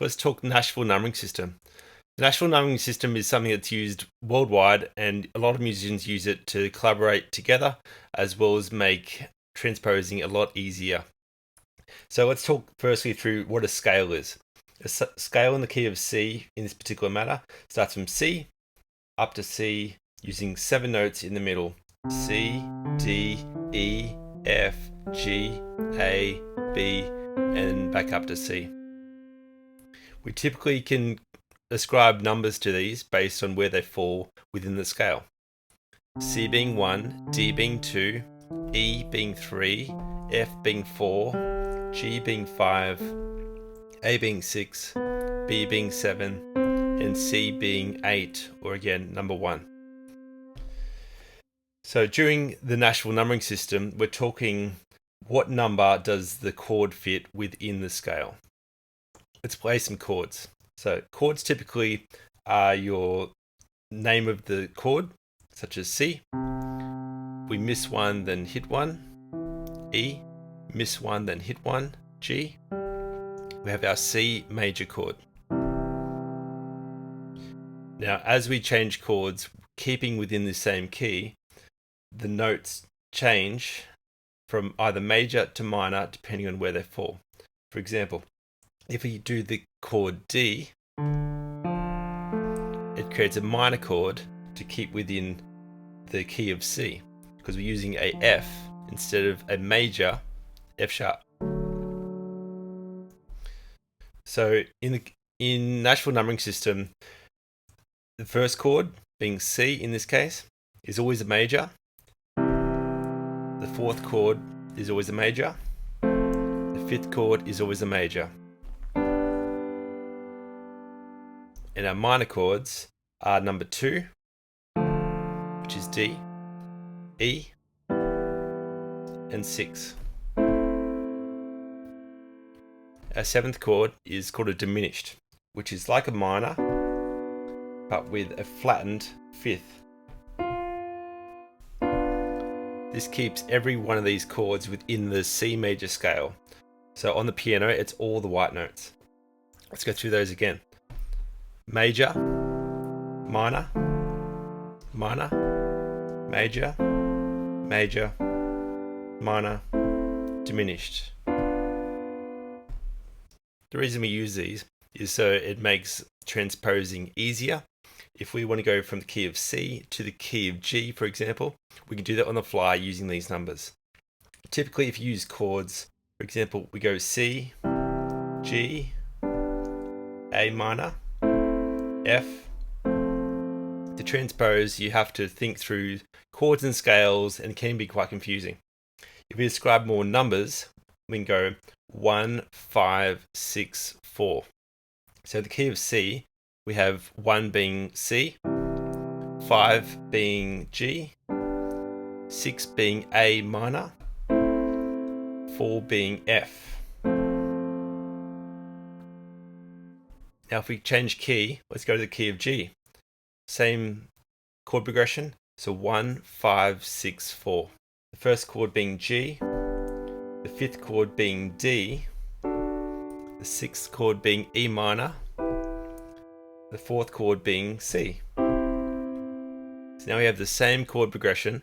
So let's talk Nashville Numbering System. The Nashville Numbering System is something that's used worldwide, and a lot of musicians use it to collaborate together, as well as make transposing a lot easier. So let's talk firstly through what a scale is. A scale in the key of C in this particular matter starts from C up to C using 7 notes in the middle: C, D, E, F, G, A, B, and back up to C. We typically can ascribe numbers to these based on where they fall within the scale. C being 1, D being 2, E being 3, F being 4, G being 5, A being 6, B being 7, and C being 8, or again, number 1. So during the Nashville Numbering System, we're talking what number does the chord fit within the scale. Let's play some chords. So chords typically are your name of the chord, such as C. We miss one, then hit one. E, miss one, then hit one. G. We have our C major chord. Now, as we change chords, keeping within the same key, the notes change from either major to minor depending on where they fall. For example, if we do the chord D, it creates a minor chord to keep within the key of C, because we're using a F instead of a major F sharp. So in Nashville Numbering System, the first chord, being C in this case, is always a major. The fourth chord is always a major. The fifth chord is always a major. And our minor chords are number 2, which is D, E, and 6. Our seventh chord is called a diminished, which is like a minor, but with a flattened fifth. This keeps every one of these chords within the C major scale. So on the piano, it's all the white notes. Let's go through those again. Major, minor, minor, major, major, minor, diminished. The reason we use these is so it makes transposing easier. If we want to go from the key of C to the key of G, for example, we can do that on the fly using these numbers. Typically, if you use chords, for example, we go C, G, A minor, F. To transpose, you have to think through chords and scales, and it can be quite confusing. If we ascribe more numbers, we can go 1, 5, 6, 4. So the key of C, we have 1 being C, 5 being G, 6 being A minor, 4 being F. Now if we change key, let's go to the key of G. Same chord progression, so 1, 5, 6, 4. The first chord being G, the fifth chord being D, the sixth chord being E minor, the fourth chord being C. So now we have the same chord progression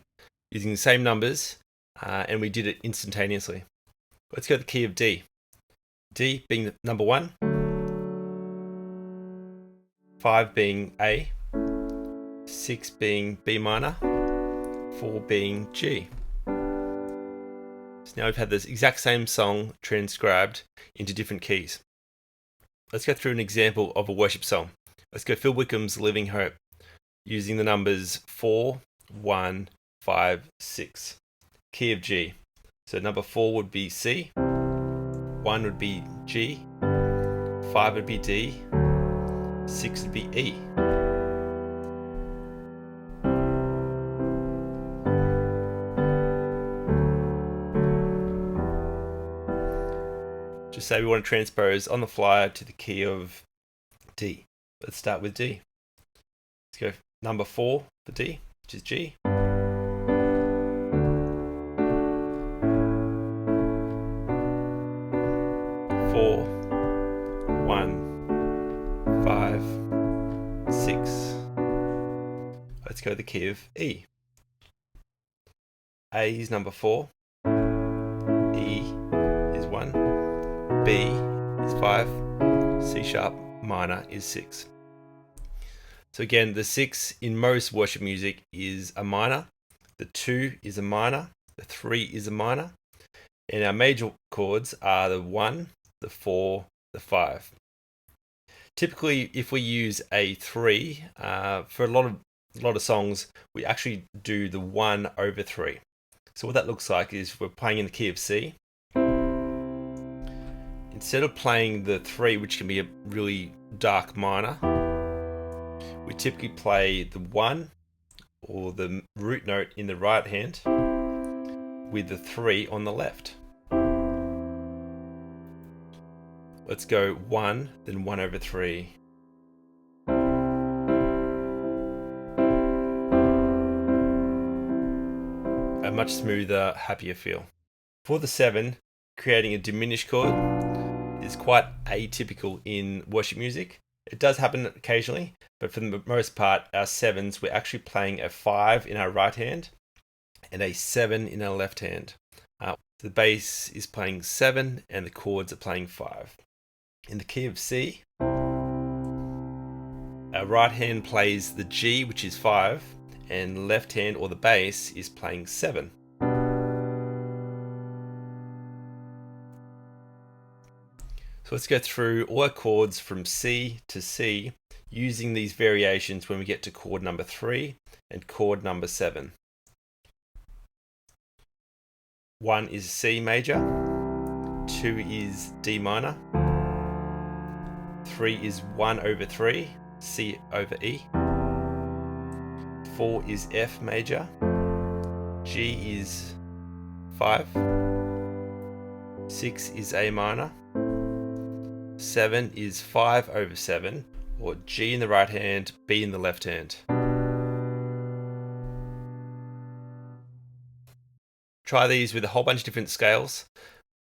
using the same numbers, and we did it instantaneously. Let's go to the key of D. D being the number 1, 5 being A, 6 being B minor, 4 being G. So now we've had this exact same song transcribed into different keys. Let's go through an example of a worship song. Let's go Phil Wickham's Living Hope, using the numbers 4, 1, 5, 6. Key of G. So number 4 would be C, 1 would be G, 5 would be D, 6 would be E. Just say we want to transpose on the fly to the key of D. Let's start with D. Let's go number 4 for D, which is G. 4, 1, 6. Let's go to the key of E. A is number 4, E is 1, B is 5, C sharp minor is 6. So again, the 6 in most worship music is a minor, the 2 is a minor, the 3 is a minor, and our major chords are the 1, the 4, the 5. Typically, if we use a 3, for a lot of songs, we actually do the 1 over 3. So what that looks like is we're playing in the key of C. Instead of playing the 3, which can be a really dark minor, we typically play the 1 or the root note in the right hand with the 3 on the left. Let's go 1, then 1 over 3. A much smoother, happier feel. For the 7, creating a diminished chord is quite atypical in worship music. It does happen occasionally, but for the most part, our 7s, we're actually playing a 5 in our right hand and a 7 in our left hand. The bass is playing 7 and the chords are playing 5. In the key of C, our right hand plays the G, which is 5, and left hand or the bass is playing 7. So let's go through all our chords from C to C using these variations when we get to chord number 3 and chord number 7. 1 is C major, 2 is D minor, 3 is 1 over 3, C over E, 4 is F major, G is 5, 6 is A minor, 7 is 5 over 7, or G in the right hand, B in the left hand. Try these with a whole bunch of different scales.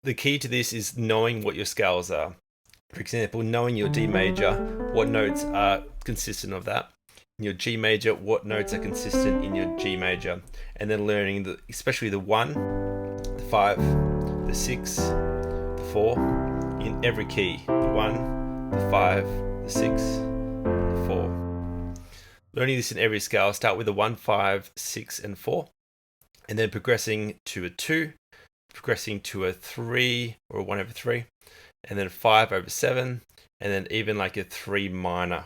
The key to this is knowing what your scales are. For example, knowing your D major, what notes are consistent of that. In your G major, what notes are consistent in your G major. And then learning, especially the 1, the 5, the 6, the 4, in every key. The 1, the 5, the 6, the 4. Learning this in every scale, start with a 1, 5, 6, and 4. And then progressing to a 2, progressing to a 3 or a 1 over 3. And then 5 over 7, and then even like a 3 minor.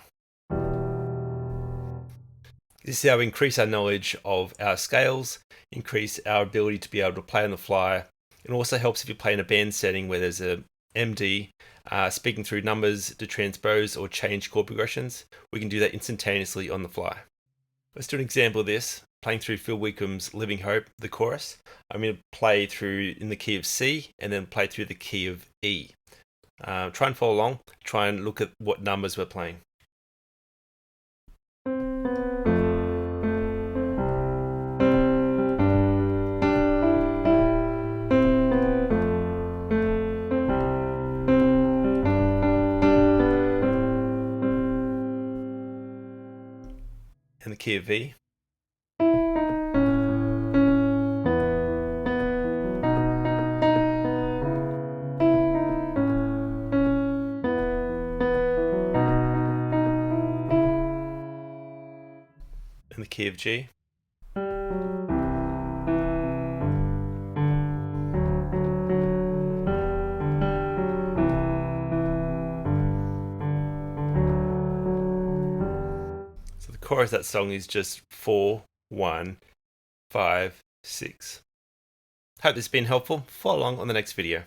This is how we increase our knowledge of our scales, increase our ability to be able to play on the fly. It also helps if you play in a band setting where there's a MD speaking through numbers to transpose or change chord progressions. We can do that instantaneously on the fly. Let's do an example of this, playing through Phil Wickham's Living Hope, the chorus. I'm going to play through in the key of C and then play through the key of E. Try and follow along, try and look at what numbers we're playing. In the key of V. In the key of G. So the chorus of that song is just 4, 1, 5, 6. Hope this has been helpful. Follow along on the next video.